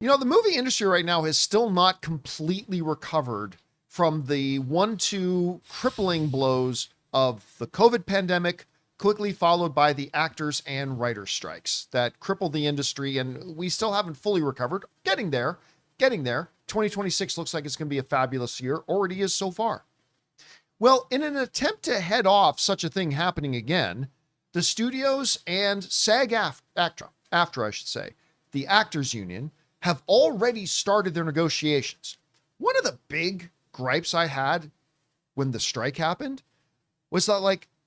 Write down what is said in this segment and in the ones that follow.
The movie industry right now has still not completely recovered from the 1-2 crippling blows of the COVID pandemic, quickly followed by the actors and writers strikes that crippled the industry. And we still haven't fully recovered. Getting there. 2026 looks like it's going to be a fabulous year. Already is so far. Well, in an attempt to head off such a thing happening again, the studios and SAG-AFTRA, I should say, the actors union, have already started their negotiations. One of the big gripes I had when the strike happened was that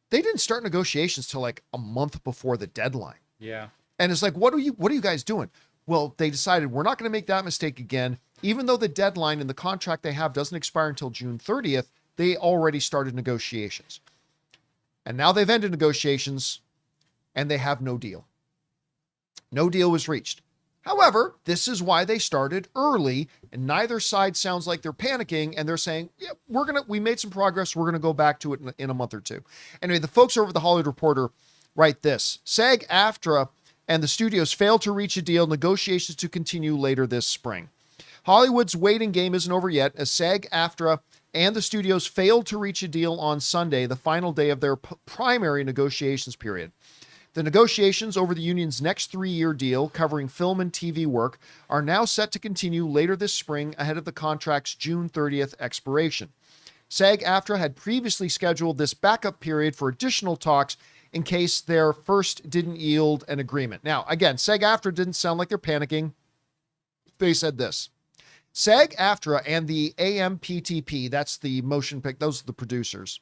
they didn't start negotiations till a month before the deadline. Yeah. And it's what are you guys doing? Well, they decided we're not going to make that mistake again. Even though the deadline in the contract they have doesn't expire until June 30th, they already started negotiations. And now they've ended negotiations and they have no deal. No deal was reached. However, this is why they started early, and neither side sounds like they're panicking, and they're saying, yeah, we made some progress. We're going to go back to it in a month or two. Anyway, the folks over at the Hollywood Reporter write this: SAG-AFTRA and the studios failed to reach a deal, negotiations to continue later this spring. Hollywood's waiting game isn't over yet, as SAG-AFTRA and the studios failed to reach a deal on Sunday, the final day of their primary negotiations period. The negotiations over the union's next 3-year deal, covering film and TV work, are now set to continue later this spring ahead of the contract's June 30th expiration. SAG-AFTRA had previously scheduled this backup period for additional talks in case their first didn't yield an agreement. Now, again, SAG-AFTRA didn't sound like they're panicking. They said this: SAG-AFTRA and the AMPTP, that's the motion pic, those are the producers,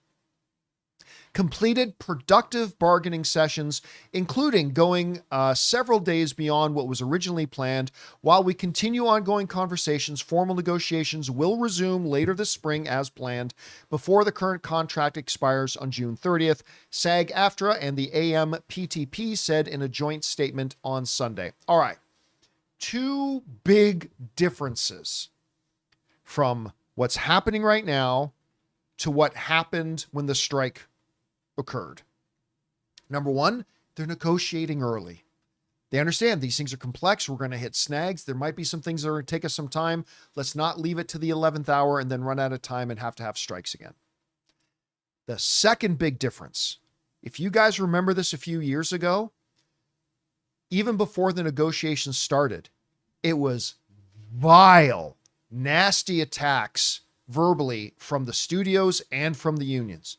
completed productive bargaining sessions, including going several days beyond what was originally planned. While we continue ongoing conversations, formal negotiations will resume later this spring as planned, before the current contract expires on June 30th, SAG-AFTRA and the AMPTP said in a joint statement on Sunday. All right. Two big differences from what's happening right now to what happened when the strike occurred. Number one, they're negotiating early. They understand these things are complex. We're going to hit snags. There might be some things that are going to take us some time. Let's not leave it to the 11th hour and then run out of time and have to have strikes again. The second big difference, if you guys remember this a few years ago, even before the negotiations started, it was vile, nasty attacks verbally from the studios and from the unions,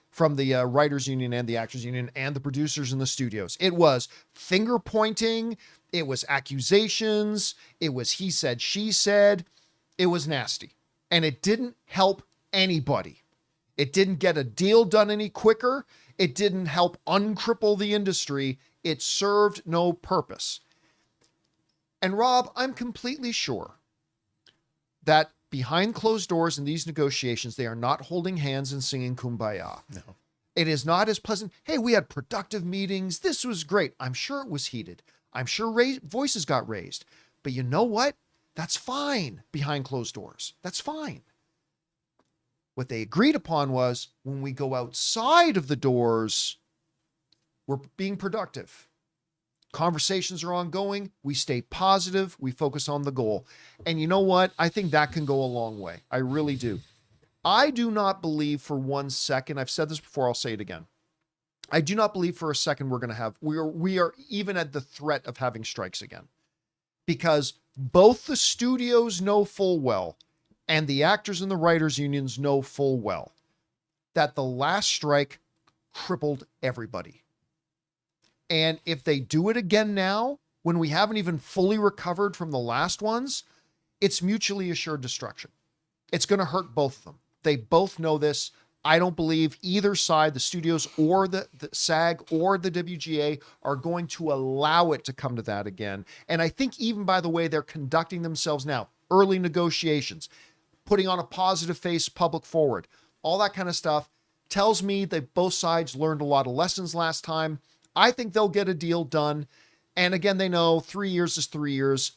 from the writers union and the actors union and the producers in the studios. It was finger pointing. It was accusations. It was he said, she said. It was nasty. And it didn't help anybody. It didn't get a deal done any quicker. It didn't help uncripple the industry. It served no purpose. And Rob, I'm completely sure that behind closed doors in these negotiations, they are not holding hands and singing Kumbaya. No. It is not as pleasant. Hey, we had productive meetings. This was great. I'm sure it was heated. I'm sure voices got raised. But you know what? That's fine behind closed doors. That's fine. What they agreed upon was when we go outside of the doors, we're being productive. Conversations are ongoing. We stay positive. We focus on the goal. And you know what? I think that can go a long way. I really do. I do not believe for 1 second, I've said this before, I'll say it again. I do not believe for a second we are even at the threat of having strikes again. Because both the studios know full well and the actors and the writers unions know full well that the last strike crippled everybody. And if they do it again now, when we haven't even fully recovered from the last ones, it's mutually assured destruction. It's going to hurt both of them. They both know this. I don't believe either side, the studios or the SAG or the WGA, are going to allow it to come to that again. And I think even, by the way, they're conducting themselves now, early negotiations, putting on a positive face, public forward, all that kind of stuff tells me that both sides learned a lot of lessons last time. I think they'll get a deal done. And again, they know 3 years is 3 years.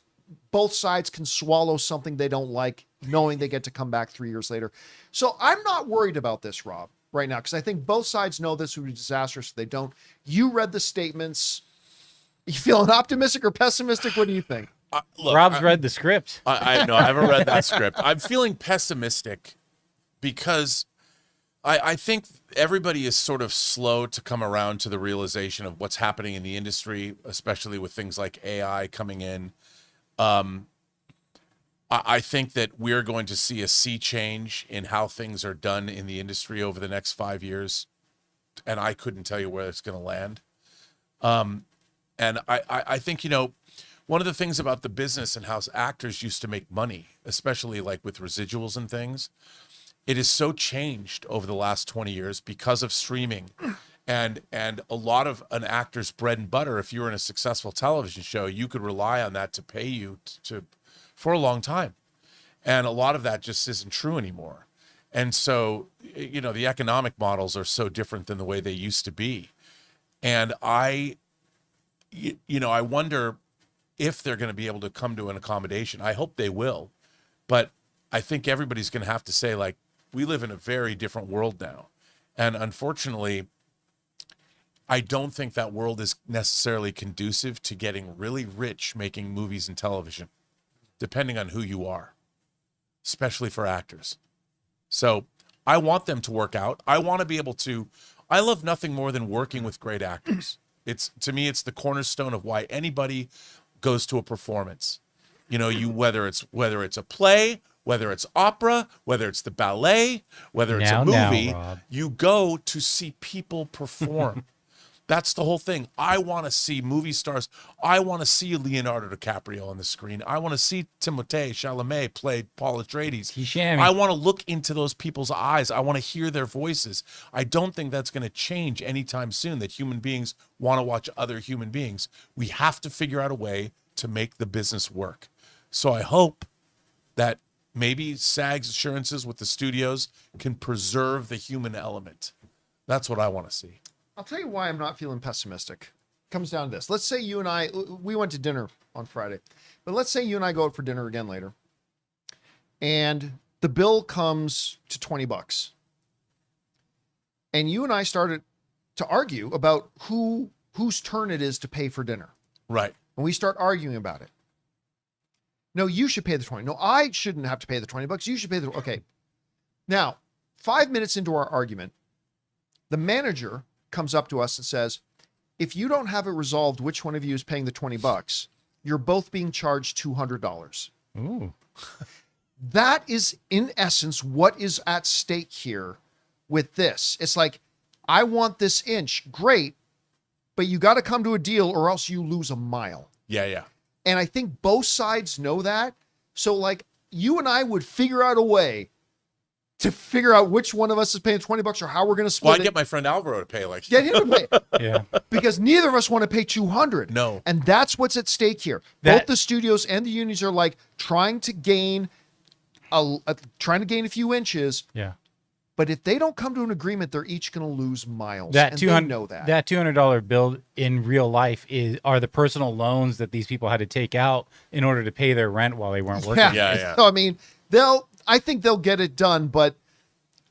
Both sides can swallow something they don't like, knowing they get to come back 3 years later. So I'm not worried about this, Rob, right now, because I think both sides know this would be disastrous if they don't. You read the statements. You feeling optimistic or pessimistic? What do you think? Look, Rob's read the script. I know I haven't read that script. I'm feeling pessimistic because I think everybody is sort of slow to come around to the realization of what's happening in the industry, especially with things like AI coming in. I think that we're going to see a sea change in how things are done in the industry over the next 5 years, and I couldn't tell you where it's going to land. And I think, one of the things about the business and how actors used to make money, especially like with residuals and things, it is so changed over the last 20 years because of streaming. And a lot of an actor's bread and butter, if you were in a successful television show, you could rely on that to pay you for a long time. And a lot of that just isn't true anymore. And so, the economic models are so different than the way they used to be. And I wonder if they're going to be able to come to an accommodation. I hope they will. But I think everybody's going to have to say, like, we live in a very different world now. And unfortunately, I don't think that world is necessarily conducive to getting really rich making movies and television, depending on who you are, especially for actors. So I want them to work out. I want to be able to, I love nothing more than working with great actors. To me, it's the cornerstone of why anybody goes to a performance. Whether it's a play, whether it's opera, whether it's the ballet, whether it's a movie, you go to see people perform. That's the whole thing. I want to see movie stars. I want to see Leonardo DiCaprio on the screen. I want to see Timothée Chalamet play Paul Atreides. I want to look into those people's eyes. I want to hear their voices. I don't think that's going to change anytime soon, that human beings want to watch other human beings. We have to figure out a way to make the business work. So I hope that maybe SAG's assurances with the studios can preserve the human element. That's what I want to see. I'll tell you why I'm not feeling pessimistic. It comes down to this. Let's say you and I, we went to dinner on Friday, but let's say you and I go out for dinner again later, and the bill comes to $20. And you and I started to argue about whose turn it is to pay for dinner. Right. And we start arguing about it. No, you should pay the 20. No, I shouldn't have to pay the $20. You should pay the, okay. Now, 5 minutes into our argument, the manager comes up to us and says, if you don't have it resolved which one of you is paying the $20, you're both being charged $200. Ooh. That is, in essence, what is at stake here with this. It's like, I want this inch, great, but you got to come to a deal or else you lose a mile. Yeah. And I think both sides know that. So, like, you and I would figure out a way to figure out which one of us is paying $20 or how we're going to split Well, it. I get my friend Alvaro to pay, like. Get him to pay. Yeah. Because neither of us want to pay $200. No. And that's what's at stake here. Both the studios and the unions are like trying to gain a few inches. Yeah. But if they don't come to an agreement, they're each going to lose miles. That and $200 they know that. That $200 bill in real life are the personal loans that these people had to take out in order to pay their rent while they weren't working. Yeah. So, I mean, I think they'll get it done, but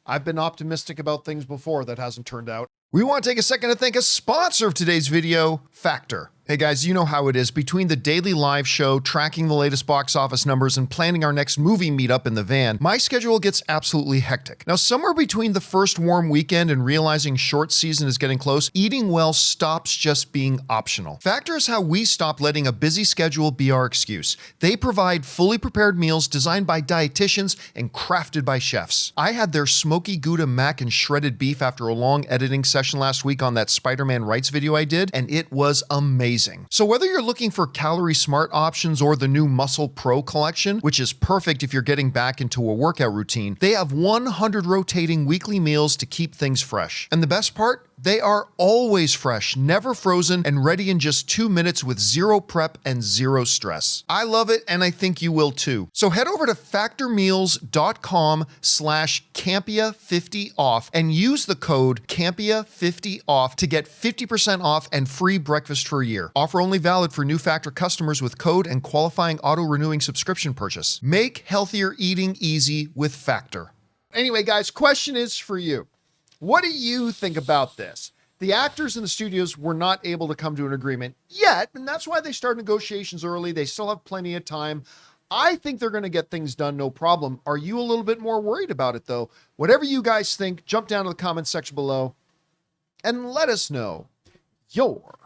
I've been optimistic about things before that hasn't turned out. We want to take a second to thank a sponsor of today's video, Factor. Hey guys, you know how it is. Between the daily live show, tracking the latest box office numbers, and planning our next movie meetup in the van, my schedule gets absolutely hectic. Now, somewhere between the first warm weekend and realizing short season is getting close, eating well stops just being optional. Factor is how we stop letting a busy schedule be our excuse. They provide fully prepared meals designed by dietitians and crafted by chefs. I had their smoky Gouda mac and shredded beef after a long editing session last week on that Spider-Man Rights video I did, and it was amazing. So whether you're looking for calorie smart options or the new Muscle Pro collection, which is perfect if you're getting back into a workout routine, they have 100 rotating weekly meals to keep things fresh. And the best part? They are always fresh, never frozen, and ready in just 2 minutes with zero prep and zero stress. I love it, and I think you will too. So head over to factormeals.com/Campea50off and use the code Campea50off to get 50% off and free breakfast for a year. Offer only valid for new Factor customers with code and qualifying auto-renewing subscription purchase. Make healthier eating easy with Factor. Anyway, guys, question is for you. What do you think about this? The actors and the studios were not able to come to an agreement yet, and that's why they started negotiations early. They still have plenty of time. I think they're going to get things done, no problem. Are you a little bit more worried about it, though? Whatever you guys think, jump down to the comments section below and let us know your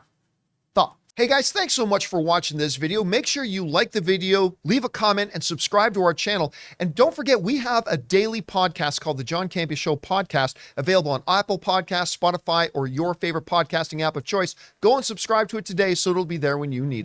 thoughts. Hey guys, thanks so much for watching this video. Make sure you like the video, leave a comment, and subscribe to our channel. And don't forget, we have a daily podcast called the John Campea Show Podcast, available on Apple Podcasts, Spotify, or your favorite podcasting app of choice. Go and subscribe to it today so it'll be there when you need it.